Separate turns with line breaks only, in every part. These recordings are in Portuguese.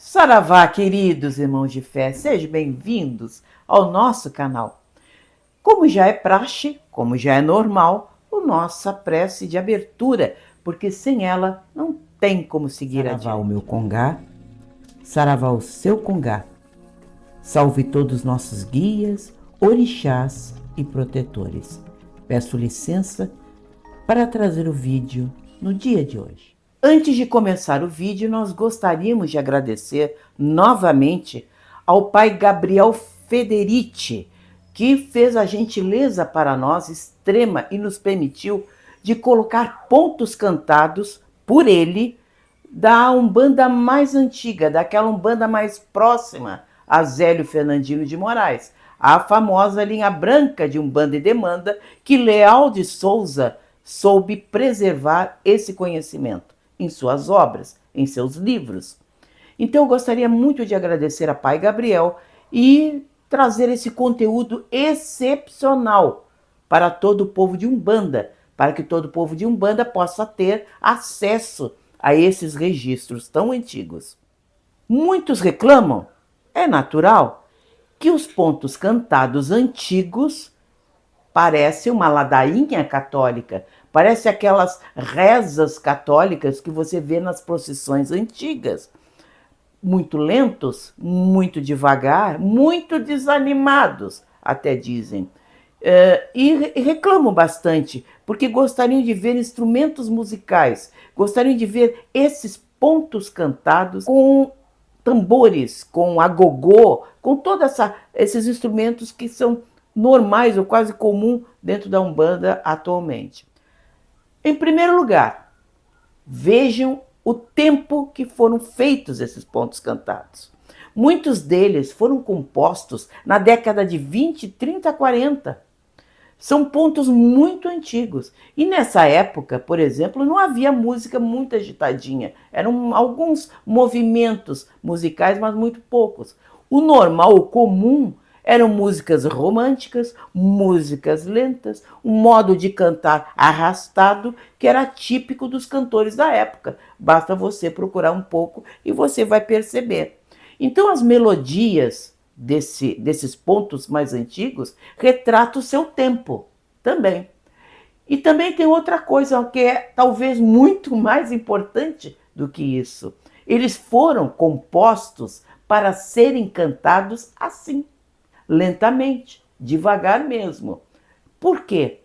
Saravá, queridos irmãos de fé, sejam bem-vindos ao nosso canal. Como já é praxe, como já é normal, a nossa prece de abertura, porque sem ela não tem como seguir
Saravá
adiante.
o meu congá, saravá o seu congá. Salve todos os nossos guias, orixás e protetores. Peço licença para trazer o vídeo no dia de hoje.
Antes de começar o vídeo, nós gostaríamos de agradecer novamente ao Pai Gabriel Federici, que fez a gentileza para nós extrema e nos permitiu de colocar pontos cantados por ele da Umbanda mais antiga, daquela Umbanda mais próxima a Zélio Fernandino de Moraes, a famosa linha branca de Umbanda e Demanda, que Leal de Souza soube preservar esse conhecimento em suas obras, em seus livros. Então eu gostaria muito de agradecer a Pai Gabriel e trazer esse conteúdo excepcional para todo o povo de Umbanda, para que todo o povo de Umbanda possa ter acesso a esses registros tão antigos. Muitos reclamam, é natural, que os pontos cantados antigos parecem uma ladainha católica, parece aquelas rezas católicas que você vê nas procissões antigas. Muito lentos, muito devagar, muito desanimados, até dizem. E reclamam bastante, porque gostariam de ver instrumentos musicais, gostariam de ver esses pontos cantados com tambores, com agogô, com todos esses instrumentos que são normais ou quase comum dentro da Umbanda atualmente. Em primeiro lugar, vejam o tempo que foram feitos esses pontos cantados. Muitos deles foram compostos na década de 20, 30, 40. São pontos muito antigos. E nessa época, por exemplo, não havia música muito agitadinha. Eram alguns movimentos musicais, mas muito poucos. O normal, o comum, eram músicas românticas, músicas lentas, um modo de cantar arrastado que era típico dos cantores da época. Basta você procurar um pouco e você vai perceber. Então as melodias desses pontos mais antigos retratam o seu tempo também. E também tem outra coisa que é talvez muito mais importante do que isso. Eles foram compostos para serem cantados assim, lentamente, devagar mesmo. Por quê?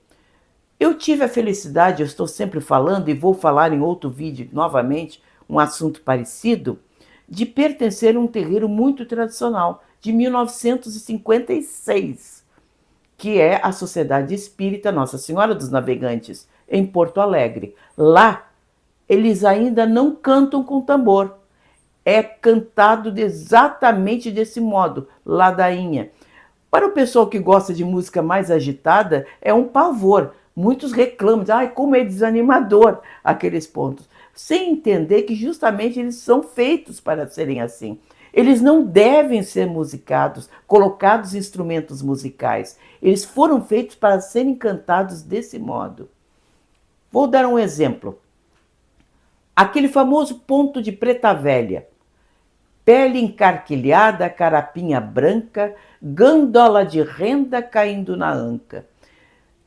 Eu tive a felicidade, eu estou sempre falando e vou falar em outro vídeo novamente, um assunto parecido, de pertencer a um terreiro muito tradicional, de 1956, que é a Sociedade Espírita Nossa Senhora dos Navegantes, em Porto Alegre. Lá, eles ainda não cantam com tambor. É cantado exatamente desse modo, ladainha. Para o pessoal que gosta de música mais agitada, é um pavor. Muitos reclamam, como é desanimador aqueles pontos. Sem entender que justamente eles são feitos para serem assim. Eles não devem ser musicados, colocados instrumentos musicais. Eles foram feitos para serem cantados desse modo. Vou dar um exemplo. Aquele famoso ponto de Preta Velha. Pele encarquilhada, carapinha branca, gândola de renda caindo na anca.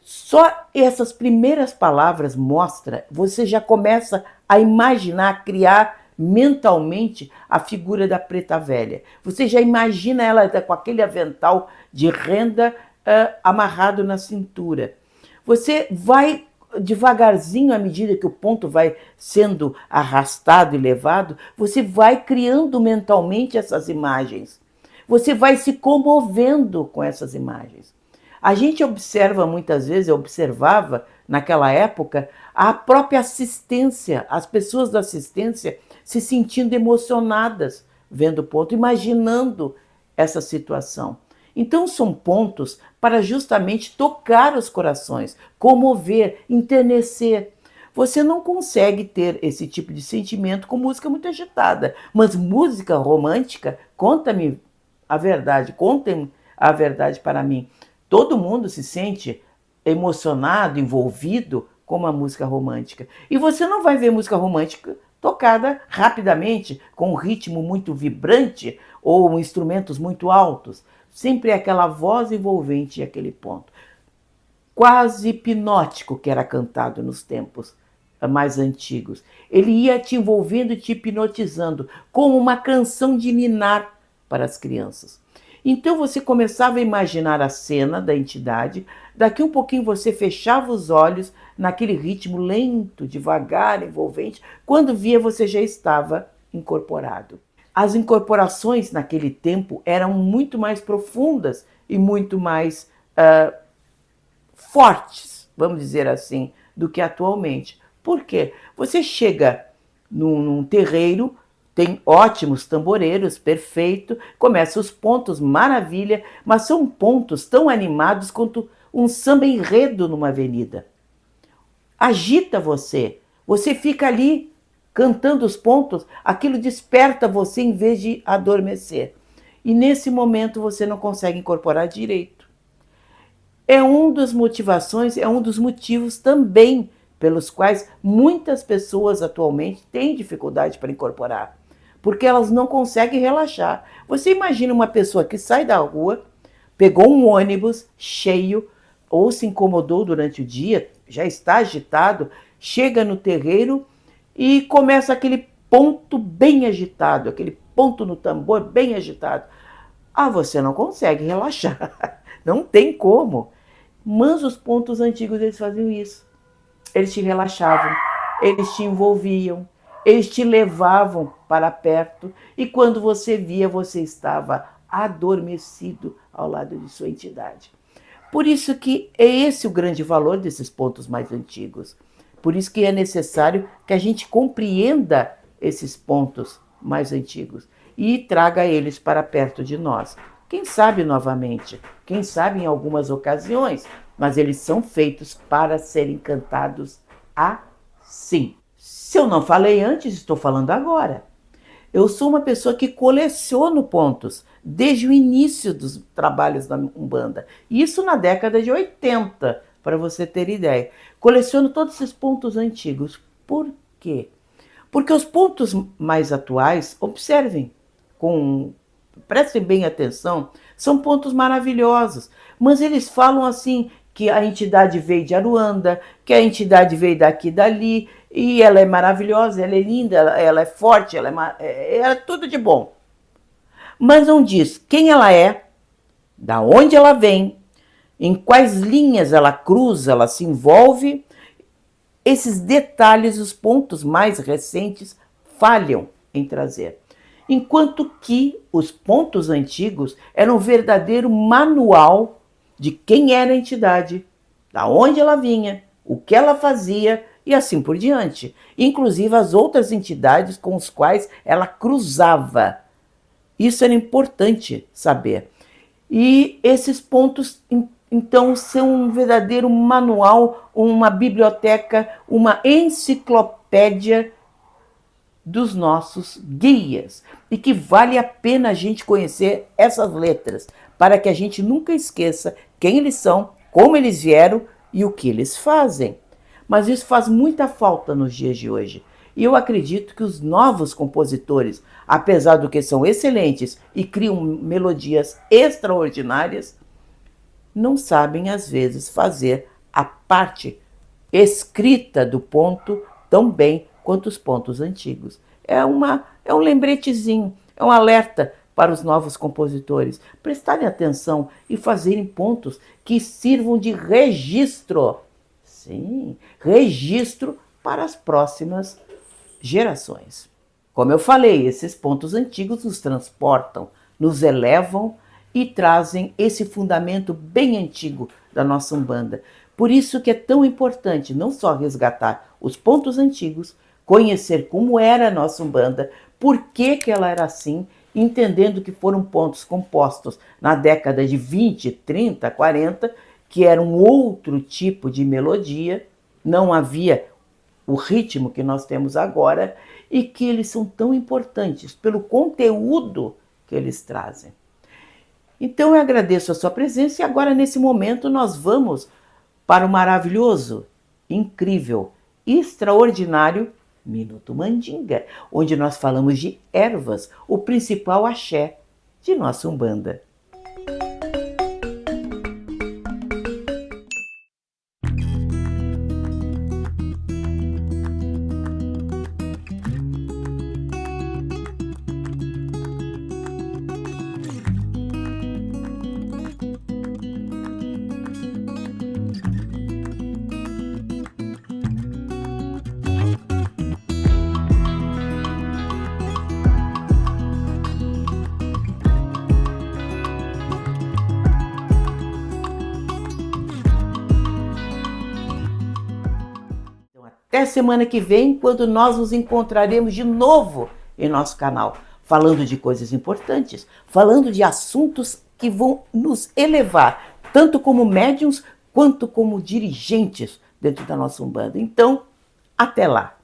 Só essas primeiras palavras mostra, você já começa a imaginar, a criar mentalmente a figura da Preta Velha. Você já imagina ela com aquele avental de renda amarrado na cintura. Você vai devagarzinho, à medida que o ponto vai sendo arrastado e levado, você vai criando mentalmente essas imagens. Você vai se comovendo com essas imagens. A gente observa muitas vezes, eu observava naquela época, a própria assistência, as pessoas da assistência se sentindo emocionadas vendo o ponto, imaginando essa situação. Então são pontos para justamente tocar os corações, comover, enternecer. Você não consegue ter esse tipo de sentimento com música muito agitada, mas música romântica, conta-me a verdade, contem a verdade para mim. Todo mundo se sente emocionado, envolvido com uma música romântica. E você não vai ver música romântica tocada rapidamente, com um ritmo muito vibrante ou instrumentos muito altos. Sempre aquela voz envolvente e aquele ponto. Quase hipnótico que era cantado nos tempos mais antigos. Ele ia te envolvendo e te hipnotizando, como uma canção de ninar para as crianças. Então você começava a imaginar a cena da entidade, daqui um pouquinho você fechava os olhos naquele ritmo lento, devagar, envolvente, quando via você já estava incorporado. As incorporações naquele tempo eram muito mais profundas e muito mais fortes, vamos dizer assim, do que atualmente. Por quê? Você chega num terreiro, tem ótimos tamboreiros, perfeito, começa os pontos, maravilha, mas são pontos tão animados quanto um samba enredo numa avenida. Agita você, você fica ali cantando os pontos, aquilo desperta você em vez de adormecer. E nesse momento você não consegue incorporar direito. É um das motivações, é um dos motivos também pelos quais muitas pessoas atualmente têm dificuldade para incorporar, porque elas não conseguem relaxar. Você imagina uma pessoa que sai da rua, pegou um ônibus cheio, ou se incomodou durante o dia, já está agitado, chega no terreiro e começa aquele ponto bem agitado, aquele ponto no tambor bem agitado. Ah, você não consegue relaxar, não tem como. Mas os pontos antigos, eles faziam isso. Eles te relaxavam, eles te envolviam, eles te levavam para perto e quando você via, você estava adormecido ao lado de sua entidade. Por isso que é esse o grande valor desses pontos mais antigos. Por isso que é necessário que a gente compreenda esses pontos mais antigos e traga eles para perto de nós. Quem sabe novamente, quem sabe em algumas ocasiões, mas eles são feitos para serem cantados assim. Se eu não falei antes, estou falando agora. Eu sou uma pessoa que coleciono pontos desde o início dos trabalhos da Umbanda. Isso na década de 80, para você ter ideia. Coleciono todos esses pontos antigos. Por quê? Porque os pontos mais atuais, observem, prestem bem atenção, são pontos maravilhosos, mas eles falam assim que a entidade veio de Aruanda, que a entidade veio daqui e dali, e ela é maravilhosa, ela é linda, ela é forte, ela é tudo de bom. Mas não diz quem ela é, da onde ela vem, em quais linhas ela cruza, ela se envolve. Esses detalhes, os pontos mais recentes, falham em trazer. Enquanto que os pontos antigos eram um verdadeiro manual de quem era a entidade, da onde ela vinha, o que ela fazia e assim por diante. Inclusive as outras entidades com as quais ela cruzava. Isso era importante saber. E esses pontos, então, são um verdadeiro manual, uma biblioteca, uma enciclopédia dos nossos guias. E que vale a pena a gente conhecer essas letras, para que a gente nunca esqueça quem eles são, como eles vieram e o que eles fazem. Mas isso faz muita falta nos dias de hoje. E eu acredito que os novos compositores, apesar do que são excelentes e criam melodias extraordinárias, não sabem, às vezes, fazer a parte escrita do ponto tão bem quanto os pontos antigos. É um lembretezinho, é um alerta para os novos compositores prestarem atenção e fazerem pontos que sirvam de registro. Sim, registro para as próximas gerações. Como eu falei, esses pontos antigos nos transportam, nos elevam e trazem esse fundamento bem antigo da nossa Umbanda. Por isso que é tão importante não só resgatar os pontos antigos, conhecer como era a nossa Umbanda, por que ela era assim, entendendo que foram pontos compostos na década de 20, 30, 40, que era um outro tipo de melodia, não havia o ritmo que nós temos agora, e que eles são tão importantes pelo conteúdo que eles trazem. Então eu agradeço a sua presença e agora nesse momento nós vamos para o maravilhoso, incrível, extraordinário Minuto Mandinga, onde nós falamos de ervas, o principal axé de nossa Umbanda. Até semana que vem, quando nós nos encontraremos de novo em nosso canal, falando de coisas importantes, falando de assuntos que vão nos elevar, tanto como médiuns quanto como dirigentes dentro da nossa Umbanda. Então, até lá!